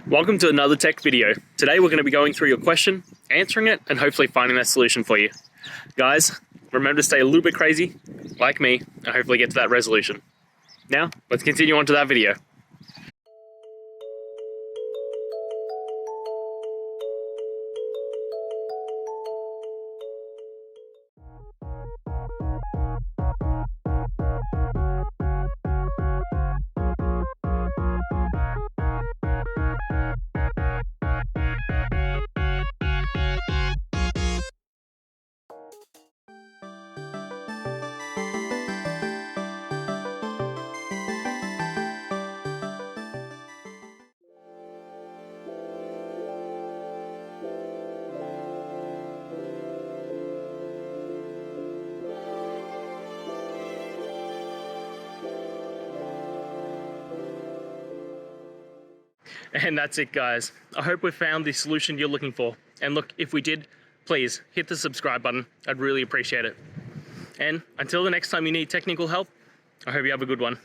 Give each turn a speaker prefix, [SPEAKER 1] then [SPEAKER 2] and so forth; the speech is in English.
[SPEAKER 1] Welcome to another tech video. Today we're going to be going through your question, answering it, and hopefully finding that solution for you. Guys, remember to stay a little bit crazy, like me, and hopefully get to that resolution. Now, let's continue on to that video. And that's it, guys. I hope we found the solution you're looking for. And look, if we did, please hit the subscribe button. I'd really appreciate it. And until the next time you need technical help, I hope you have a good one.